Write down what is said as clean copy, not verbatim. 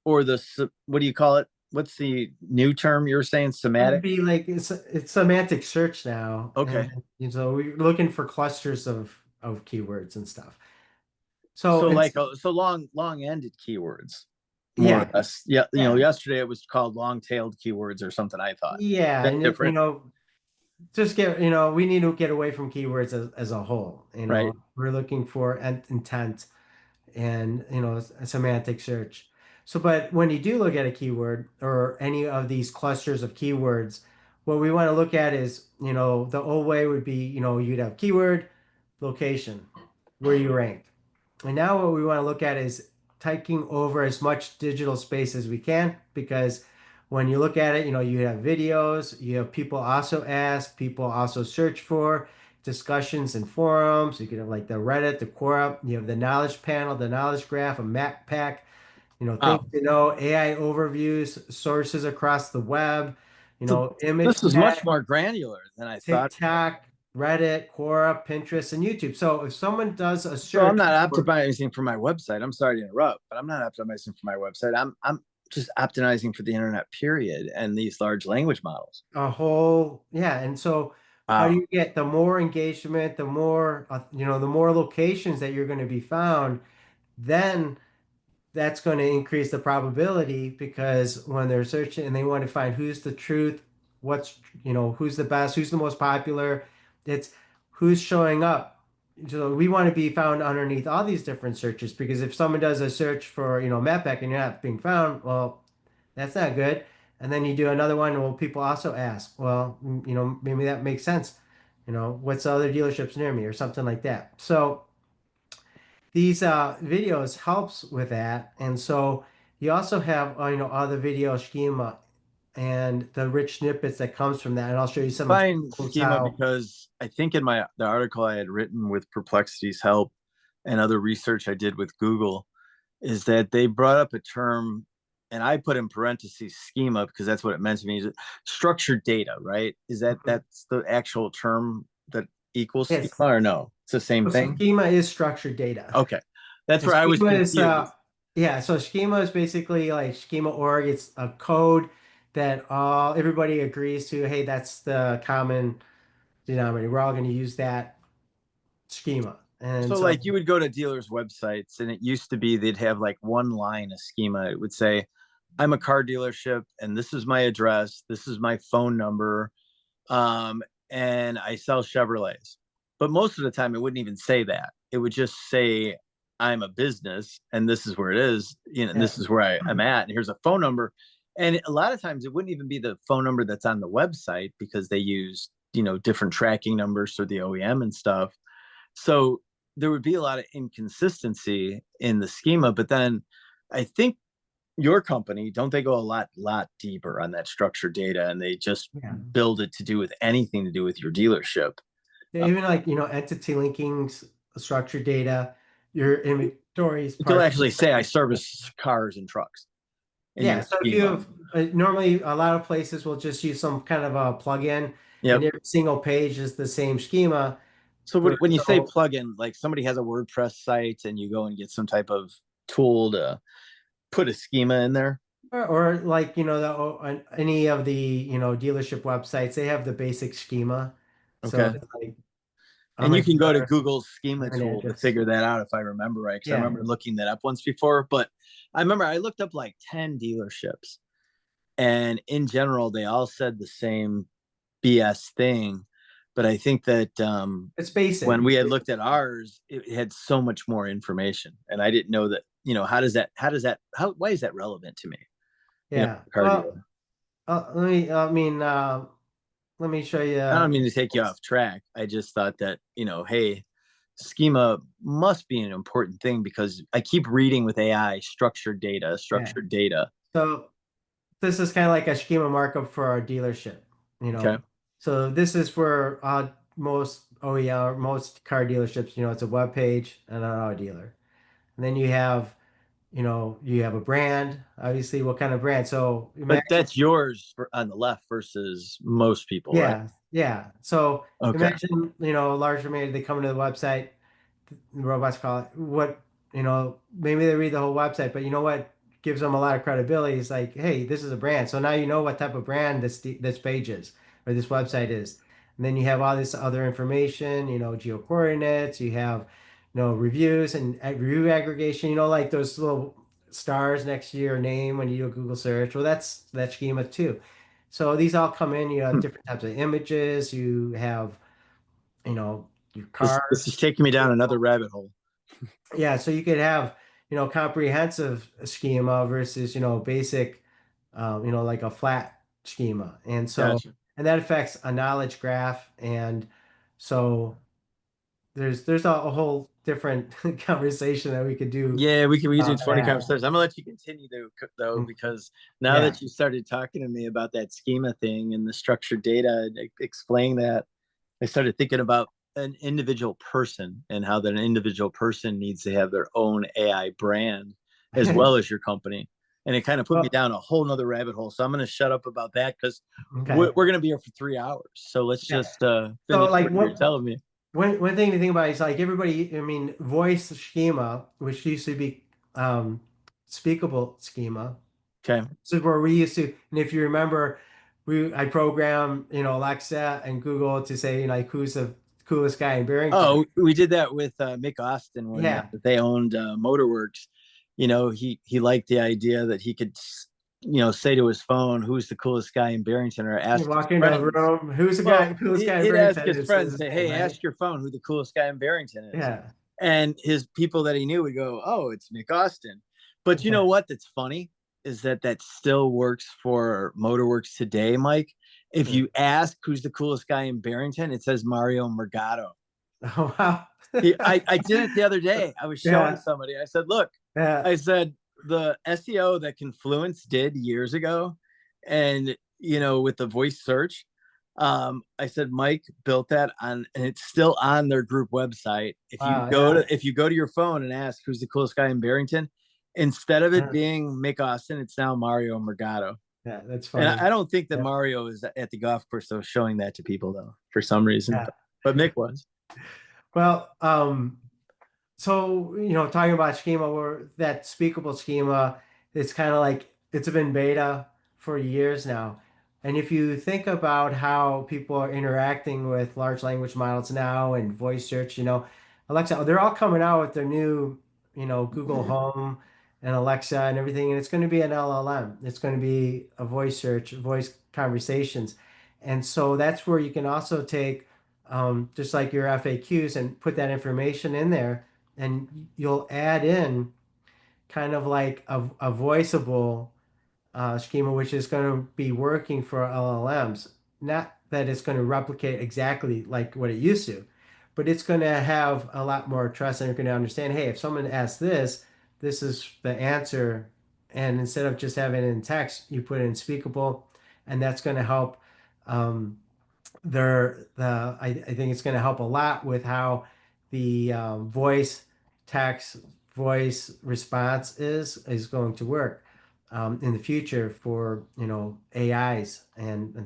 or what do you call it? What's the new term you were saying? That'd Semantic? be like it's semantic search now, Okay. and so we're looking for clusters of keywords and stuff. So So it's like so long ended keywords, more or yeah, less. Yeah, yeah, yesterday it was called long tailed keywords or something. I thought yeah, that and different, just get we need to get away from keywords as a whole. right? We're looking for intent and a semantic search. So, but when you do look at a keyword or any of these clusters of keywords, what we want to look at is, the old way would be, you'd have keyword, location, where you rank. And now what we want to look at is taking over as much digital space as we can, because when you look at it, you have videos, you have people also ask, people also search for discussions and forums. You could have like the Reddit, the Quora, you have the knowledge panel, the knowledge graph, a map pack, things Wow. AI overviews, sources across the web, So image this is much tag, more granular than I thought. TikTok, Reddit, Quora, Pinterest, and YouTube. So if someone does a So I'm search not for optimizing for my website. I'm sorry to interrupt, but I'm not optimizing for my website. I'm just optimizing for the internet, period, and these large language models. a whole, yeah. And so how do Wow. you get the more engagement, the more, the more locations that you're going to be found, then that's going to increase the probability, because when they're searching and they want to find who's the truth, who's the best, who's the most popular, it's who's showing up. So we want to be found underneath all these different searches, because if someone does a search for, Mappack and you're not being found, well, that's not good. And then you do another one, well, people also ask, well, maybe that makes sense. What's the other dealerships near me or something like that. So these videos helps with that. And so you also have other video schema and the rich snippets that comes from that. And I'll show you some Fine examples schema how. because I think in the article I had written with Perplexity's help and other research I did with Google is that they brought up a term, and I put in parentheses schema because that's what it meant to me. Structured data, right? Is Mhm. that's the actual term that equals schema Yes. or no? It's the same So thing. schema is structured data. Okay, that's And where I was schema is confused. yeah, so schema is basically like schema org. It's a code that all everybody agrees to. Hey, that's the common denominator. We're all going to use that schema. And So, so like, you would go to dealers' websites, and it used to be they'd have like one line of schema. It would say, "I'm a car dealership, and this is my address. This is my phone number, um, and I sell Chevrolets." But most of the time, it wouldn't even say that. It would just say, "I'm a business, and this is where it is. And yeah. this is where I'm at. And here's a phone number." And a lot of times, it wouldn't even be the phone number that's on the website because they use different tracking numbers for the OEM and stuff. So there would be a lot of inconsistency in the schema. But then I think your company, don't they go a lot deeper on that structured data and they just Yeah. build it to do with anything to do with your dealership? Yeah, even like, entity linking, structured data, your inventories, They'll parts. actually say I service cars and trucks in Yeah, your so if you schema. have normally a lot of places will just use some kind of a plugin, and Yep. every single page is the same schema. So For when you say so plugin, like somebody has a WordPress site and you go and get some type of tool to put a schema in there. or like on any of the dealership websites, they have the basic schema. So Okay. it's like I'm And a you can go to dealer, Google's I schema have an tool to address. figure that out if I remember right. Because I Yeah, remember looking that up once before. But I remember I looked up like 10 dealerships. And in general, they all said the same BS thing. But I think that it's basic. when we had looked at ours, it had so much more information. And I didn't know that, why is that relevant to me? Yeah. Car Well, dealer. let me show you. I don't mean to take you off track. I just thought that, hey, schema must be an important thing because I keep reading with AI structured data, Yeah. structured data. So this is kind of like a schema markup for our dealership, you Okay. know. So this is for most OEM, most car dealerships, it's a web page and an auto dealer. And then you have a brand, obviously what kind of brand. So But imagine, that's yours on the left versus most people, right? yeah, yeah. So Okay. imagine, a larger man, they come to the website, the robots call it what, maybe they read the whole website, but you know what? gives them a lot of credibility. It's like, hey, this is a brand. So now you know what type of brand this page is or this website is. And then you have all this other information, geo coordinates, you have, reviews and review aggregation, like those little stars next to your name when you do a Google search. Well, that's that schema too. So these all come in. You have Hmm. different types of images. You have, your This cars. is taking me down another rabbit hole. Yeah, so you could have, comprehensive schema versus, basic, like a flat schema. Gotcha. And that affects a knowledge graph. And so there's a whole different conversation that we could do Yeah, we do about 20 that. conversations. I'm gonna let you continue though, Mm, because now yeah. that you started talking to me about that schema thing and the structured data, and explaining that, I started thinking about an individual person and how that an individual person needs to have their own AI brand as well as your company. And it kind of put me Well, down a whole nother rabbit hole. So I'm going to shut up about that because okay. we're going to be here for 3 hours. So let's Yeah. just So finish like what you're telling me. one thing to think about is like everybody, I mean, voice schema, which used to be um speakable schema. Okay. This is where we used to, and if you remember, I programmed, Alexa and Google to say, like, who's the coolest guy in Barrington? Oh, we did that with Mick Austin when Yeah. they owned Motorworks. He liked the idea that he could, say to his phone, "Who's the coolest guy in Barrington?" or You ask his walk into a friends. room, who's the Well, guy, coolest guy in he'd ask Barrington? his It says friends, his say, name, "Hey, right? ask your phone who the coolest guy in Barrington is," Yeah. and his people that he knew would go, "Oh, it's Mick Austin." But you know Okay. what? That's funny is that still works for Motorworks today, Mike. If Yeah. you ask who's the coolest guy in Barrington, it says Mario Morgado. Oh, wow. I did it the other day. I was showing Yeah. somebody. I said, "Look," Yeah. I said, "the SEO that Confluence did years ago, and with the voice search, I said Mike built that on, and it's still on their group website. Wow. Yeah. If you go to your phone and ask who's the coolest guy in Barrington, instead of it Yeah. being Mick Austin, it's now Mario Morgado." Yeah. That's And funny. I don't think that Yeah. Mario is at the golf course though showing that to people though for some reason, Yeah. but Mick was. Well, so, talking about schema or that speakable schema, it's kind of like it's been beta for years now. And if you think about how people are interacting with large language models now and voice search, Alexa, they're all coming out with their new, Google Home and Alexa and everything. And it's going to be an LLM. It's going to be a voice search, voice conversations. And so that's where you can also take just like your FAQs and put that information in there and you'll add in kind of like a voiceable schema, which is going to be working for LLMs. Not that it's going to replicate exactly like what it used to, but it's going to have a lot more trust and you're going to understand, hey, if someone asks this, this is the answer. And instead of just having it in text, you put it in speakable, and that's going to help. Um, I think it's going to help a lot with how the voice text voice response is going to work in the future for AIs and